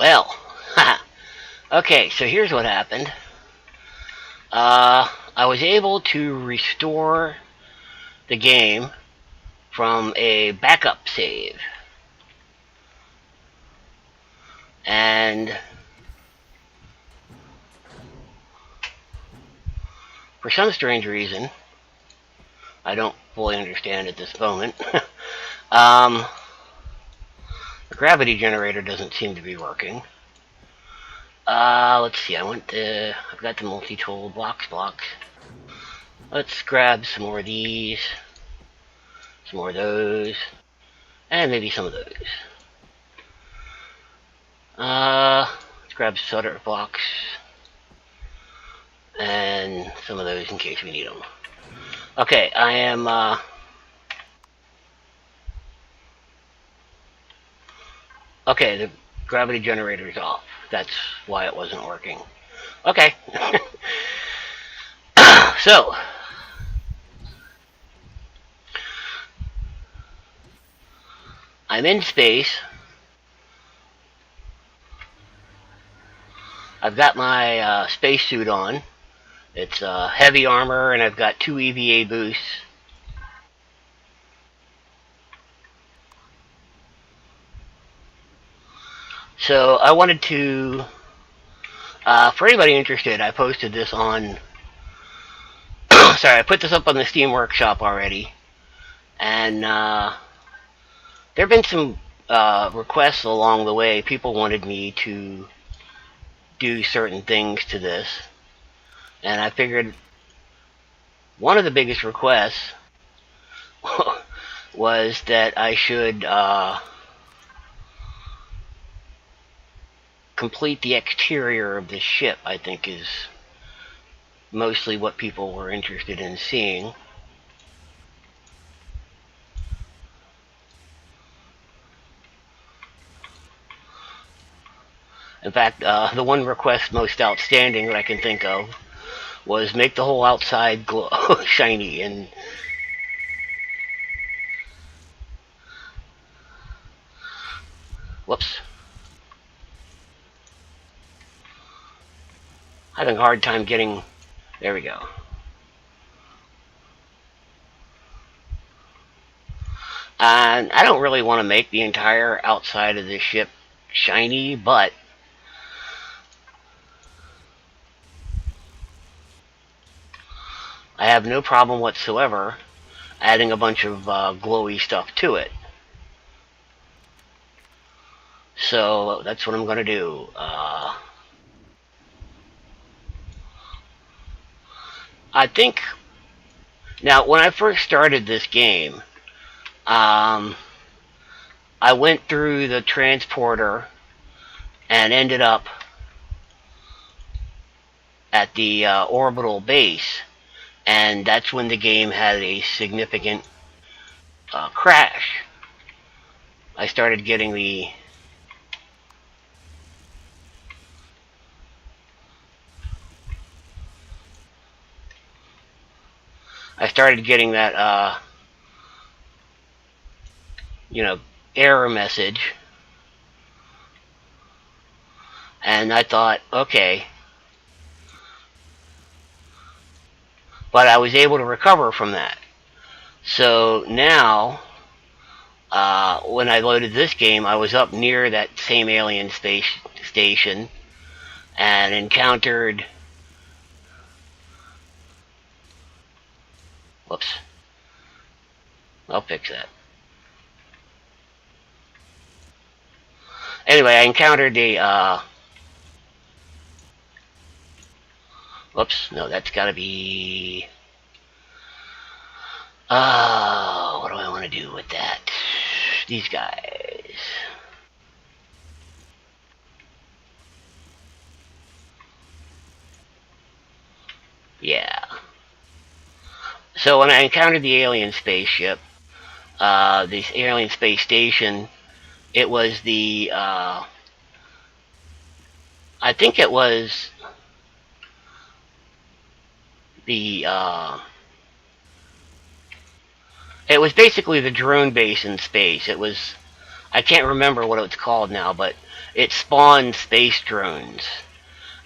Well, okay, so here's what happened. I was able to restore the game from a backup save. And for some strange reason, I don't fully understand at this moment, the gravity generator doesn't seem to be working. Let's see, I've got the multi-tool blocks. Let's grab some more of these, some more of those, and maybe some of those. Let's grab solder blocks, and some of those in case we need them. Okay, I am, okay, the gravity generator is off. That's why it wasn't working. Okay. So, I'm in space. I've got my spacesuit on. It's heavy armor, and I've got 2 EVA boosts. So I wanted to, for anybody interested, I posted this on, sorry, I put this up on the Steam Workshop already. And there have been some requests along the way. People wanted me to do certain things to this. And I figured one of the biggest requests was that I should complete the exterior of the ship. I think is mostly what people were interested in seeing. In fact, the one request most outstanding that I can think of was make the whole outside glow shiny. And whoops, having a hard time getting, there we go. And I don't really want to make the entire outside of this ship shiny, but I have no problem whatsoever adding a bunch of glowy stuff to it. So that's what I'm going to do. I think, now when I first started this game, I went through the transporter and ended up at the orbital base, and that's when the game had a significant crash. I started getting the that error message, and I thought, okay, but I was able to recover from that. So now, when I loaded this game, I was up near that same alien space station and encountered, whoops, I'll fix that. Anyway, I encountered a, whoops, no, that's gotta be, what do I want to do with that? These guys. Yeah. So when I encountered the alien spaceship, this alien space station, it was the, I think it was the, it was basically the drone base in space. It was I can't remember what it's called now, but it spawned space drones.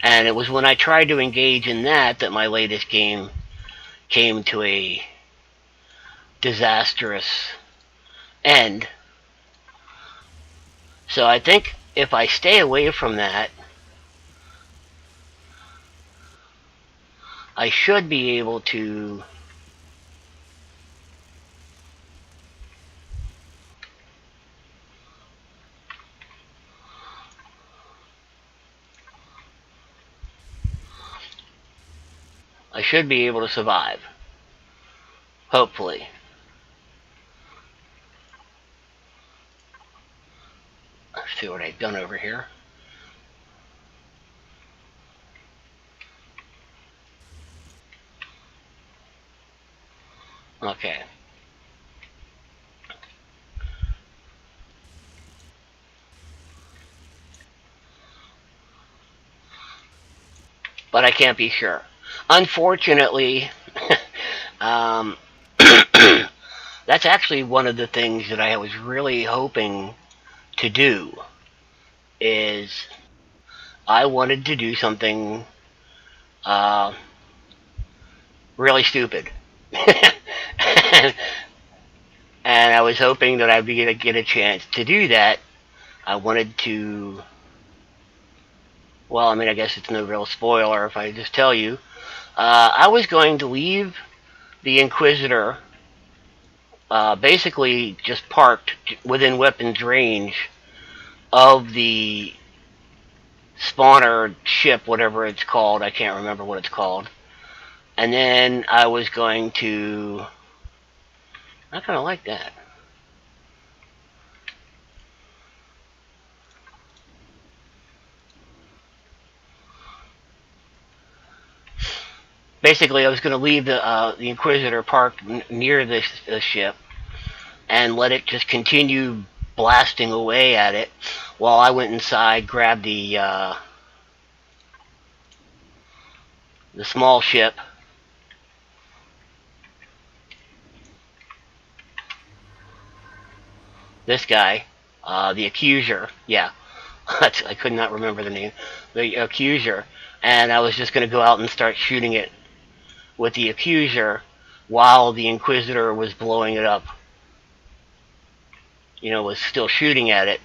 And it was when I tried to engage in that that my latest game came to a disastrous end. So I think if I stay away from that, I should be able to survive. Hopefully. Let's see what I've done over here. Okay. But I can't be sure. Unfortunately, um, that's actually one of the things that I was really hoping to do. Is I wanted to do something uh, really stupid, and I was hoping that I'd be able to get a chance to do that. I wanted to. Well, I mean, I guess it's no real spoiler if I just tell you. I was going to leave the Inquisitor basically just parked within weapons range of the spawner ship, whatever it's called. I can't remember what it's called. And then I was going to. I kind of like that. Basically, I was going to leave the Inquisitor parked near the ship and let it just continue blasting away at it while I went inside, grabbed the small ship. This guy, the Accuser, yeah, I could not remember the name, the Accuser, and I was just going to go out and start shooting it with the Accuser while the Inquisitor was blowing it up. Was still shooting at it,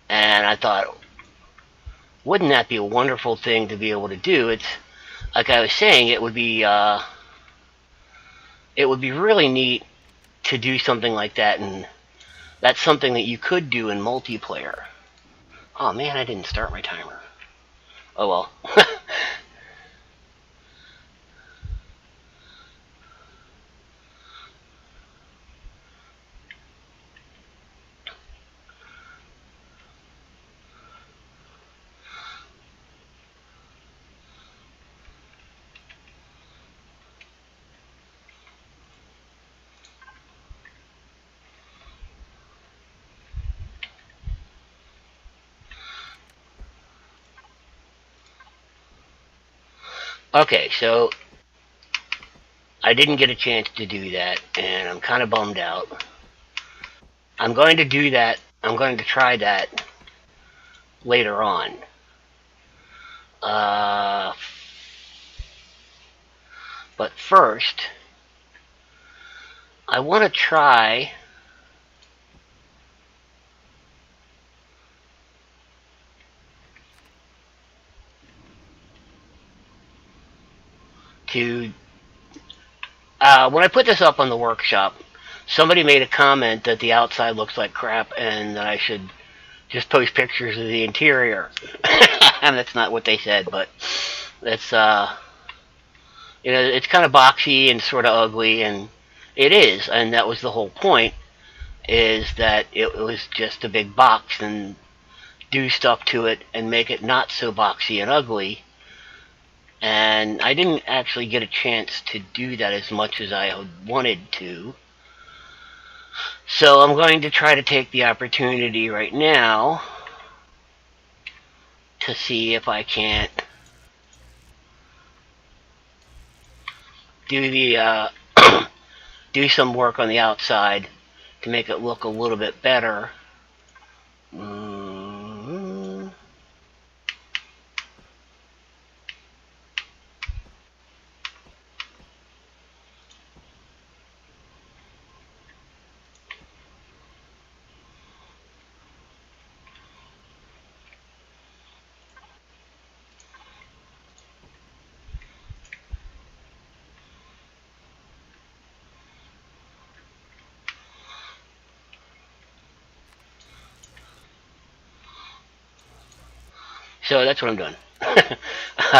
and I thought, wouldn't that be a wonderful thing to be able to do? It's like I was saying, it would be really neat to do something like that, and that's something that you could do in multiplayer. Oh man, I didn't start my timer. Oh well. Okay, so I didn't get a chance to do that, and I'm kind of bummed out. I'm going to do that. I'm going to try that later on. Uh, but first, I want to try to. When I put this up on the workshop, somebody made a comment that the outside looks like crap and that I should just post pictures of the interior. And that's not what they said, but that's it's kind of boxy and sort of ugly, and it is, and that was the whole point, is that it was just a big box, and do stuff to it and make it not so boxy and ugly. And I didn't actually get a chance to do that as much as I wanted to. So I'm going to try to take the opportunity right now to see if I can't do the do some work on the outside to make it look a little bit better. Mm-hmm. So that's what I'm doing.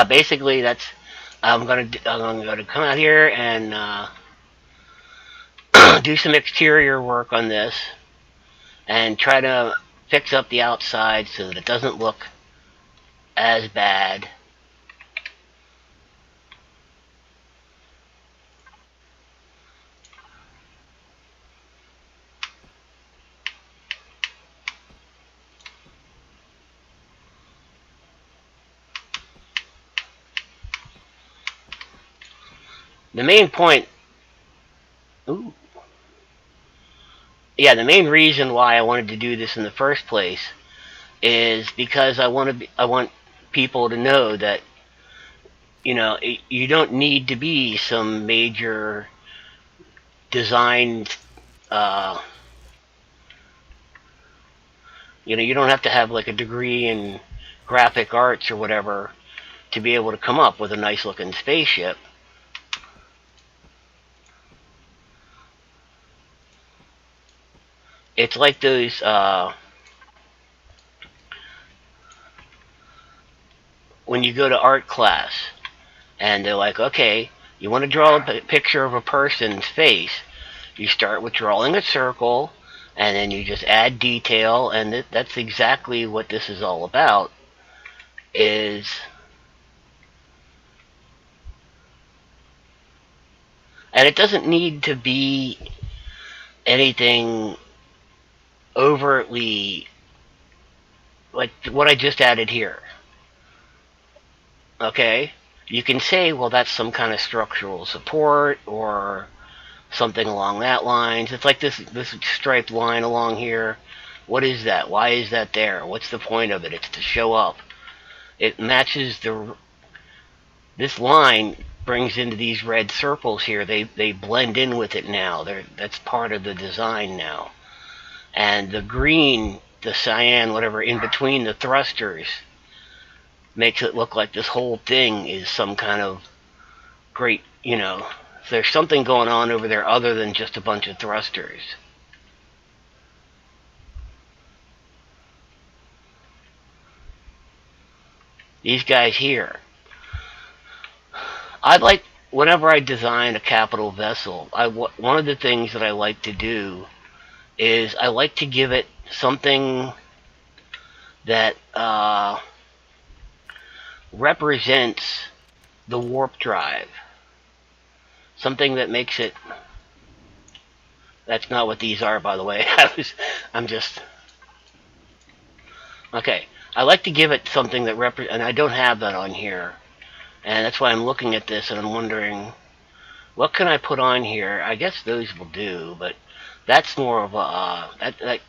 Basically, that's I'm gonna come out here and do some exterior work on this and try to fix up the outside so that it doesn't look as bad. The main point, ooh, yeah, the main reason why I wanted to do this in the first place is because I want people to know that you don't need to be some major design. Uh, you don't have to have like a degree in graphic arts or whatever to be able to come up with a nice looking spaceship. It's like those when you go to art class and they're like, okay, you want to draw a picture of a person's face. You start with drawing a circle, and then you just add detail, and that's exactly what this is all about. Is and it doesn't need to be anything overtly like what I just added here. Okay, you can say, well, that's some kind of structural support or something along that lines. It's like this striped line along here. What is that? Why is that there? What's the point of it? It's to show up. It matches the this line brings into these red circles here. They blend in with it now. That's part of the design now. And the green, the cyan, whatever in between the thrusters makes it look like this whole thing is some kind of great, there's something going on over there other than just a bunch of thrusters. These guys here. I like whenever I design a capital vessel, one of the things that I like to do is I like to give it something that represents the warp drive. Something that makes it. That's not what these are, by the way. I'm just. Okay. I like to give it something that and I don't have that on here. And that's why I'm looking at this and I'm wondering, what can I put on here? I guess those will do, but that's more of a,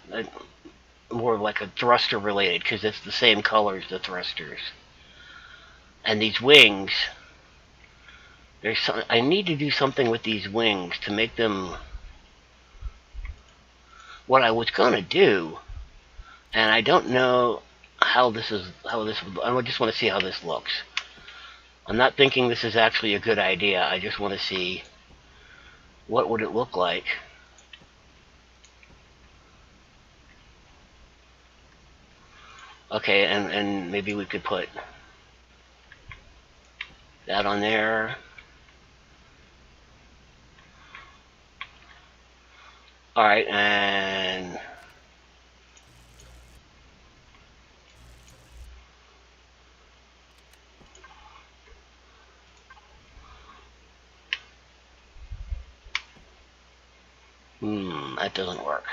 more of like a thruster related, because it's the same color as the thrusters. And these wings, I need to do something with these wings to make them what I was gonna do, and I don't know I just want to see how this looks. I'm not thinking this is actually a good idea. I just want to see what would it look like. Okay, and maybe we could put that on there. All right, and that doesn't work.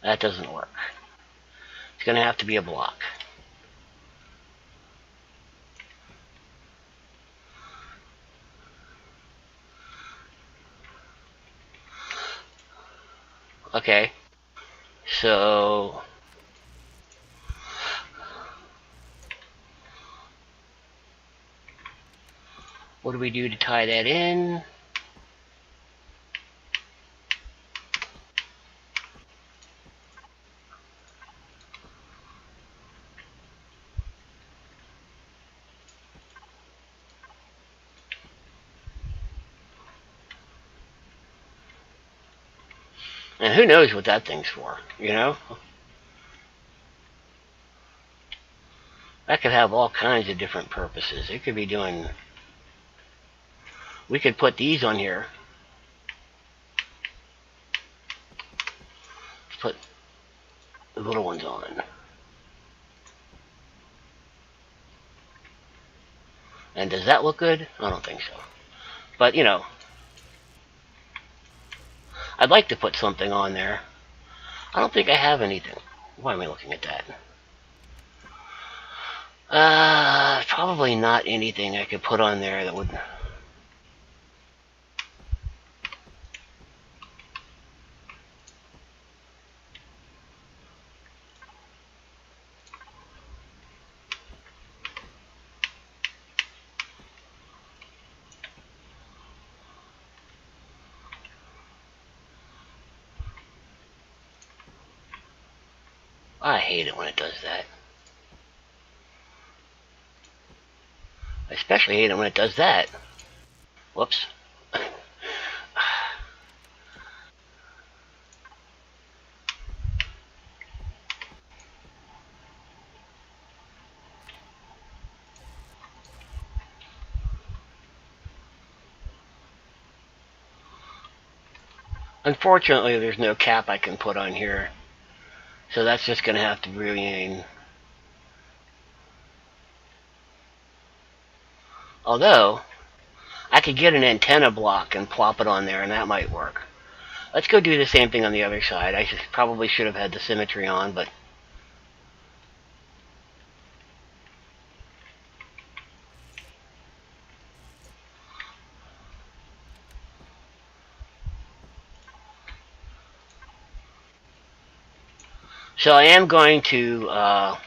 That doesn't work. It's gonna have to be a block. Okay. So what do we do to tie that in? And who knows what that thing's for, you know? That could have all kinds of different purposes. It could be doing... We could put these on here. Let's put the little ones on. And does that look good? I don't think so. But, you know, I'd like to put something on there. I don't think I have anything. Why am I looking at that? Probably not anything I could put on there that would... I hate it when it does that. I especially hate it when it does that. Whoops. Unfortunately, there's no cap I can put on here. So that's just going to have to remain. Although, I could get an antenna block and plop it on there, and that might work. Let's go do the same thing on the other side. I probably should have had the symmetry on, but... So I am going to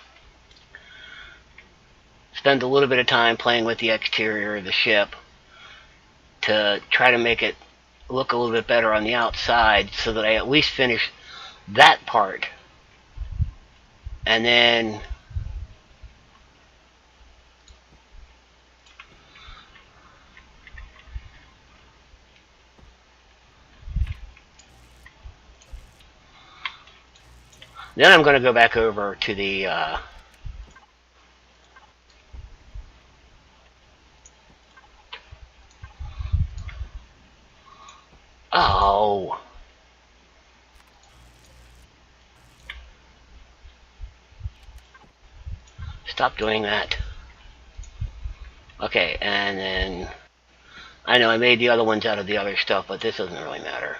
spend a little bit of time playing with the exterior of the ship to try to make it look a little bit better on the outside so that I at least finish that part. And then I'm going to go back over to the oh, stop doing that. Okay, and then I know I made the other ones out of the other stuff, but this doesn't really matter.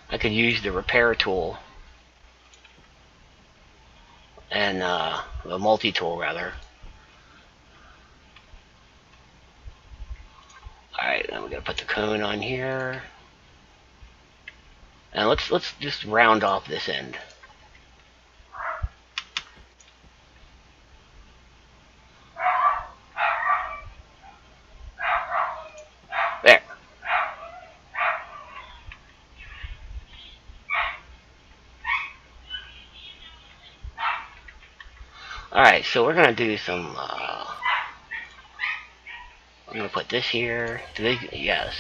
I could use the repair tool and the multi-tool rather. Alright, then we're gonna put the cone on here. And let's just round off this end. There. Alright, so we're gonna do some I'm gonna put this here. Yes.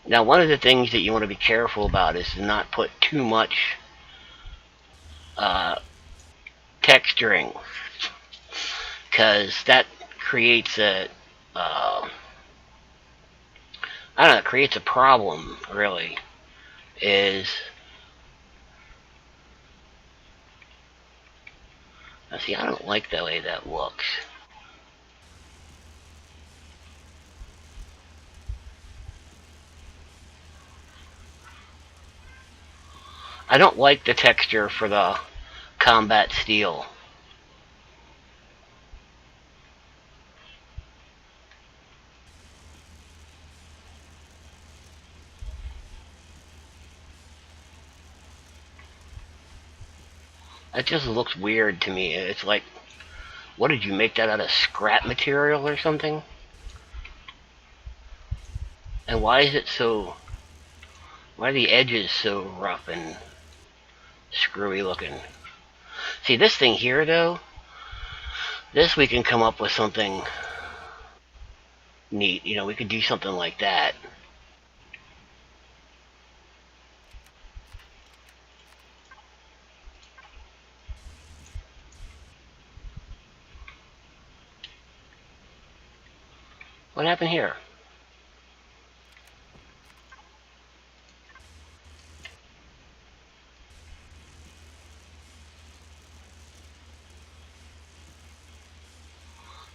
Now, one of the things that you want to be careful about is to not put too much texturing, because that creates a I don't know, it creates a problem, really. Now see, I don't like the way that looks. I don't like the texture for the combat steel. That just looks weird to me. It's like, what did you make that out of scrap material or something? And why is it so... Why are the edges so rough and screwy looking? See, this thing here, though, this we can come up with something neat. You know, we could do something like that. What happened here?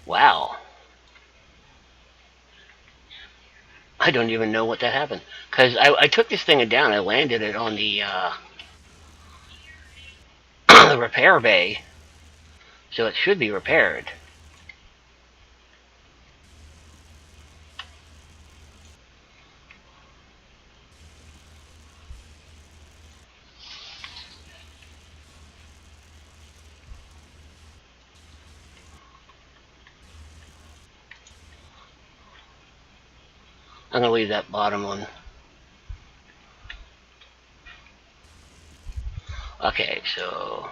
Wow. I don't even know what that happened. Because I took this thing down. I landed it on the, the repair bay. So it should be repaired. I'm going to leave that bottom one. Okay, so...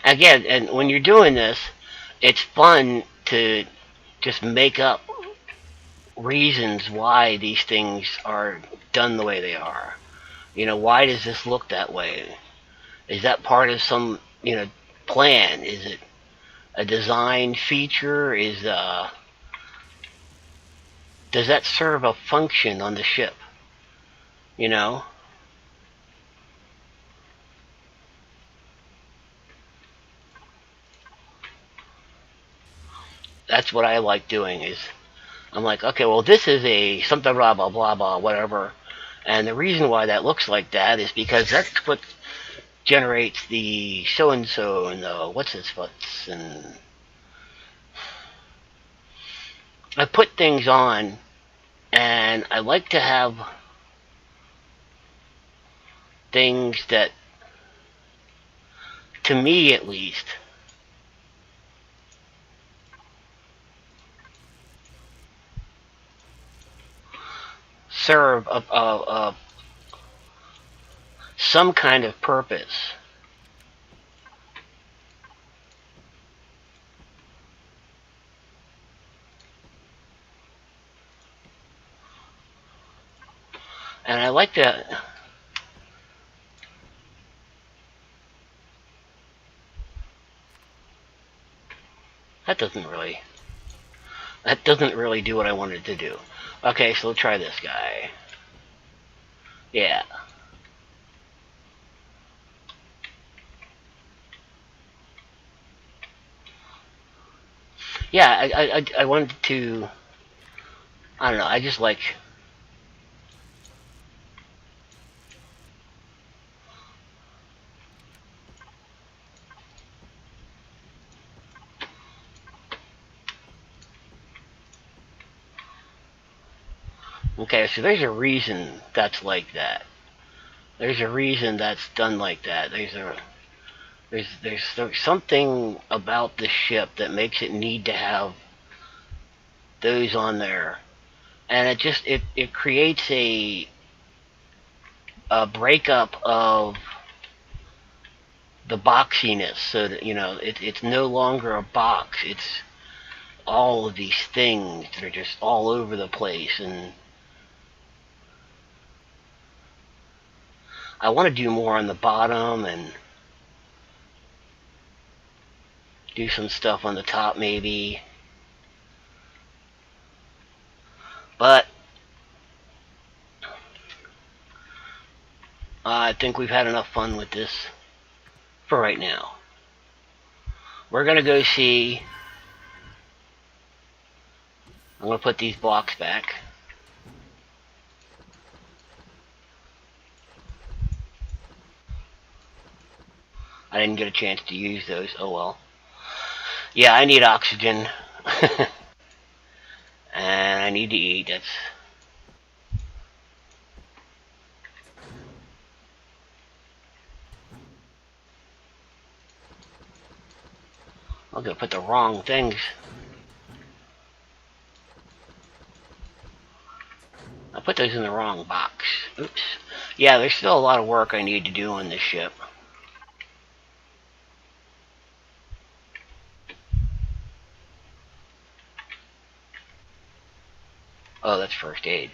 Again, and when you're doing this, it's fun to just make up reasons why these things are done the way they are. You know, why does this look that way? Is that part of some, you know, plan? Is it a design feature? Does that serve a function on the ship? You know? That's what I like doing is I'm like, okay, well this is a something blah blah blah blah whatever. And the reason why that looks like that is because that's what generates the so and so and the what's its butts, and I put things on, and I like to have things that, to me at least, serve some kind of purpose. And I like to... That doesn't really... That doesn't really do what I wanted to do. Okay, so let's try this guy. Yeah. Yeah, I wanted to... I don't know, I just like... Okay, so there's a reason that's like that. There's a reason that's done like that. There's something about the ship that makes it need to have those on there, and it creates a breakup of the boxiness, so that, you know, it's no longer a box. It's all of these things that are just all over the place, and I want to do more on the bottom and do some stuff on the top maybe. But I think we've had enough fun with this for right now. We're going to go see... I'm going to put these blocks back. I didn't get a chance to use those. Oh well. Yeah, I need oxygen. And I need to eat. That's... I'm gonna put the wrong things. I put those in the wrong box. Oops. Yeah, there's still a lot of work I need to do on this ship. Oh, that's first aid.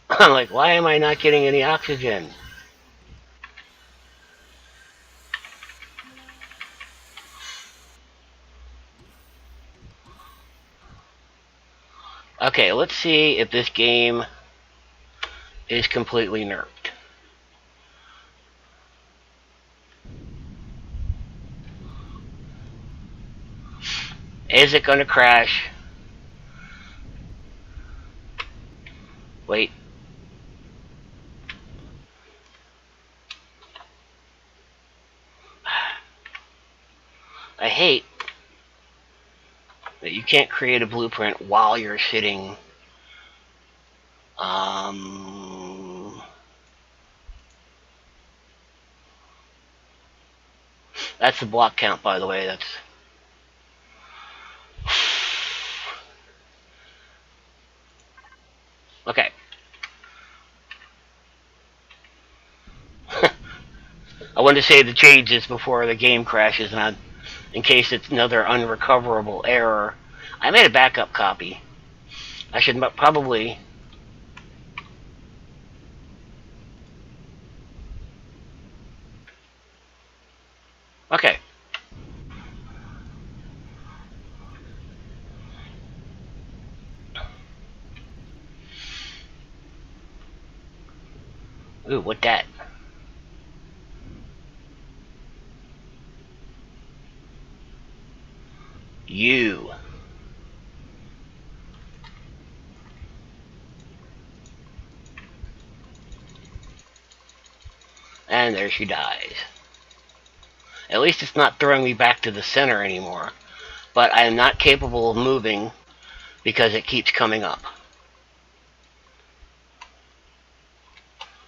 I'm like, why am I not getting any oxygen? Okay, let's see if this game is completely nerfed. Is it gonna crash? Wait. I hate that you can't create a blueprint while you're sitting. That's the block count, by the way. That's... Okay. I wanted to save the changes before the game crashes, and in case it's another unrecoverable error. I made a backup copy. I should probably... Okay. Ooh, what that? You. And there she dies. At least it's not throwing me back to the center anymore. But I am not capable of moving because it keeps coming up.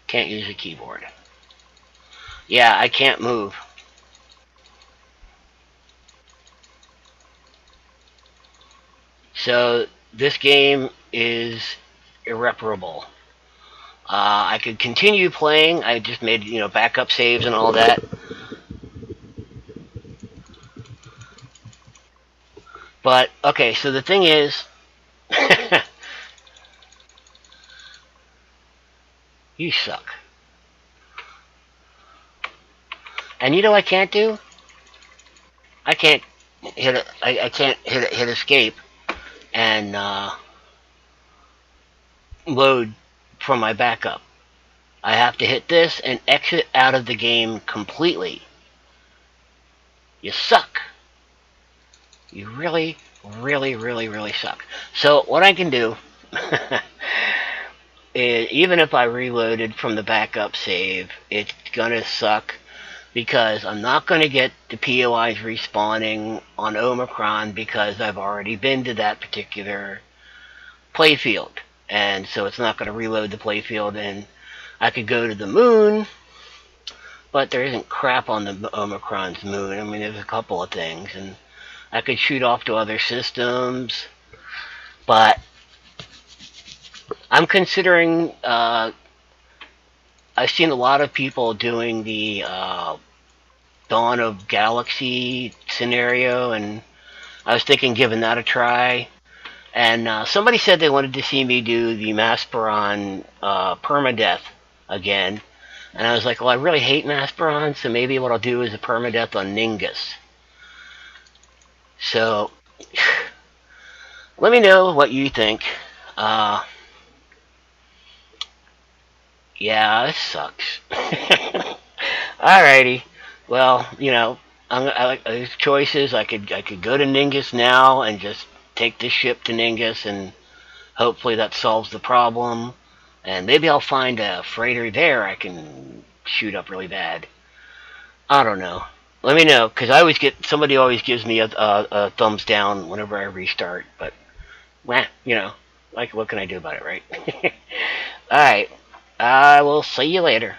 Can't use a keyboard. Yeah, I can't move. So this game is irreparable. I could continue playing. I just made, backup saves and all that. But, okay, so the thing is... You suck. And you know what I can't do? I can't I can't hit escape and load from my backup. I have to hit this and exit out of the game completely. You suck. You really, really, really, really suck. So what I can do is, even if I reloaded from the backup save, it's gonna suck because I'm not gonna get the POIs respawning on Omicron because I've already been to that particular playfield. And so it's not gonna reload the playfield, and I could go to the moon, but there isn't crap on the Omicron's moon. I mean, there's a couple of things, and I could shoot off to other systems, but I'm considering, I've seen a lot of people doing the Dawn of Galaxy scenario, and I was thinking giving that a try. And somebody said they wanted to see me do the Masperon permadeath again. And I was like, well, I really hate Masperon, so maybe what I'll do is a permadeath on Ningus. So, let me know what you think. Yeah, this sucks. Alrighty. Well, I like there's choices. I could go to Ningus now and just take this ship to Ningus, and hopefully that solves the problem. And maybe I'll find a freighter there I can shoot up really bad. I don't know. let me know, because I always get, somebody always gives me a thumbs down whenever I restart, but, well, you know, like, what can I do about it, right? Alright, I will see you later.